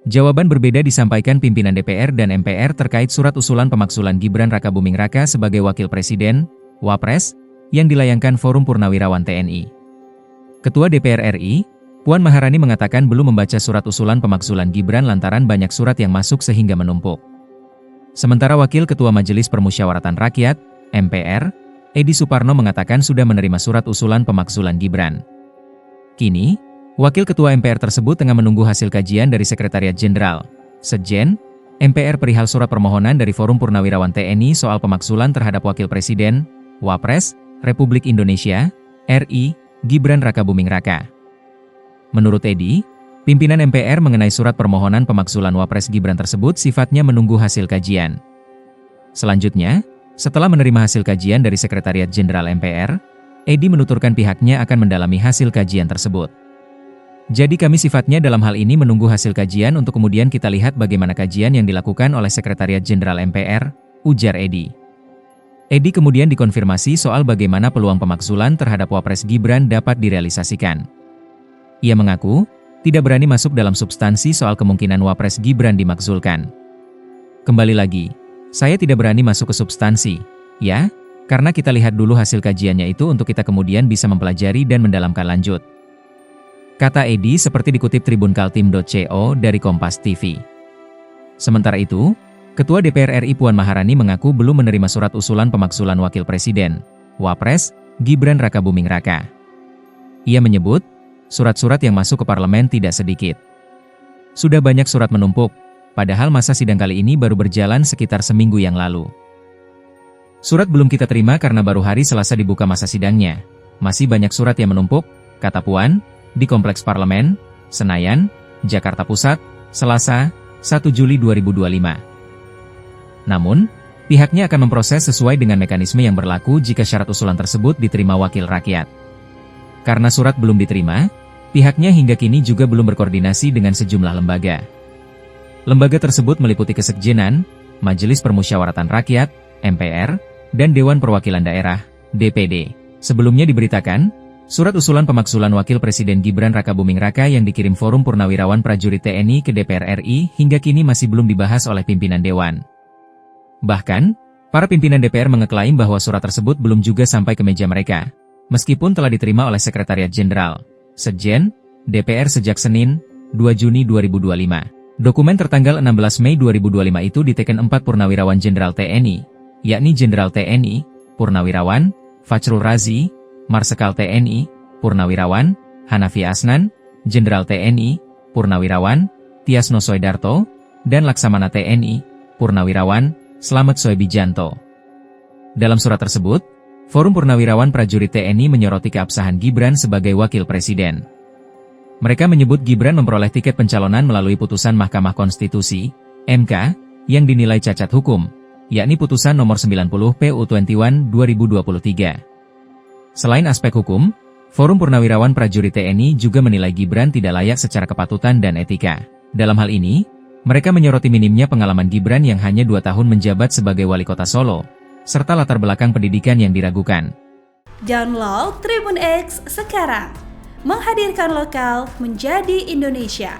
Jawaban berbeda disampaikan pimpinan DPR dan MPR terkait surat usulan pemakzulan Gibran Rakabuming Raka sebagai Wakil Presiden, Wapres, yang dilayangkan Forum Purnawirawan TNI. Ketua DPR RI, Puan Maharani mengatakan belum membaca surat usulan pemakzulan Gibran lantaran banyak surat yang masuk sehingga menumpuk. Sementara Wakil Ketua Majelis Permusyawaratan Rakyat, MPR, Edi Suparno mengatakan sudah menerima surat usulan pemakzulan Gibran. Kini, Wakil Ketua MPR tersebut tengah menunggu hasil kajian dari Sekretariat Jenderal, Sekjen, MPR perihal surat permohonan dari Forum Purnawirawan TNI soal pemakzulan terhadap Wakil Presiden, Wapres, Republik Indonesia, RI, Gibran Rakabuming Raka. Menurut Edi, pimpinan MPR mengenai surat permohonan pemakzulan Wapres Gibran tersebut sifatnya menunggu hasil kajian. Selanjutnya, setelah menerima hasil kajian dari Sekretariat Jenderal MPR, Edi menuturkan pihaknya akan mendalami hasil kajian tersebut. Jadi kami sifatnya dalam hal ini menunggu hasil kajian untuk kemudian kita lihat bagaimana kajian yang dilakukan oleh Sekretariat Jenderal MPR, ujar Edi. Edi kemudian dikonfirmasi soal bagaimana peluang pemakzulan terhadap Wapres Gibran dapat direalisasikan. Ia mengaku, tidak berani masuk dalam substansi soal kemungkinan Wapres Gibran dimakzulkan. Kembali lagi, saya tidak berani masuk ke substansi, ya, karena kita lihat dulu hasil kajiannya itu untuk kita kemudian bisa mempelajari dan mendalamkan lanjut. Kata Edi seperti dikutip tribunkaltim.co dari Kompas TV. Sementara itu, Ketua DPR RI Puan Maharani mengaku belum menerima surat usulan pemakzulan Wakil Presiden, Wapres, Gibran Rakabuming Raka. Ia menyebut, surat-surat yang masuk ke parlemen tidak sedikit. Sudah banyak surat menumpuk, padahal masa sidang kali ini baru berjalan sekitar seminggu yang lalu. Surat belum kita terima karena baru hari Selasa dibuka masa sidangnya. Masih banyak surat yang menumpuk, kata Puan, di Kompleks Parlemen, Senayan, Jakarta Pusat, Selasa, 1 Juli 2025. Namun, pihaknya akan memproses sesuai dengan mekanisme yang berlaku jika syarat usulan tersebut diterima wakil rakyat. Karena surat belum diterima, pihaknya hingga kini juga belum berkoordinasi dengan sejumlah lembaga. Lembaga tersebut meliputi Kesekjenan, Majelis Permusyawaratan Rakyat, MPR, dan Dewan Perwakilan Daerah, DPD. Sebelumnya diberitakan, surat usulan pemakzulan Wakil Presiden Gibran Rakabuming Raka yang dikirim Forum Purnawirawan Prajurit TNI ke DPR RI hingga kini masih belum dibahas oleh pimpinan Dewan. Bahkan, para pimpinan DPR mengeklaim bahwa surat tersebut belum juga sampai ke meja mereka, meskipun telah diterima oleh Sekretariat Jenderal, Sekjen, DPR sejak Senin, 2 Juni 2025. Dokumen tertanggal 16 Mei 2025 itu diteken 4 Purnawirawan Jenderal TNI, yakni Jenderal TNI, Purnawirawan, Fachrul Razi, Marsekal TNI, Purnawirawan, Hanafi Asnan, Jenderal TNI, Purnawirawan, Tiasno Soedarto, dan Laksamana TNI, Purnawirawan, Slamet Soebijanto. Dalam surat tersebut, Forum Purnawirawan Prajurit TNI menyoroti keabsahan Gibran sebagai Wakil Presiden. Mereka menyebut Gibran memperoleh tiket pencalonan melalui putusan Mahkamah Konstitusi, MK, yang dinilai cacat hukum, yakni putusan nomor 90 PU21 2023. Selain aspek hukum, Forum Purnawirawan Prajurit TNI juga menilai Gibran tidak layak secara kepatutan dan etika. Dalam hal ini, mereka menyoroti minimnya pengalaman Gibran yang hanya 2 tahun menjabat sebagai wali kota Solo, serta latar belakang pendidikan yang diragukan. Download Tribun X sekarang, menghadirkan lokal menjadi Indonesia.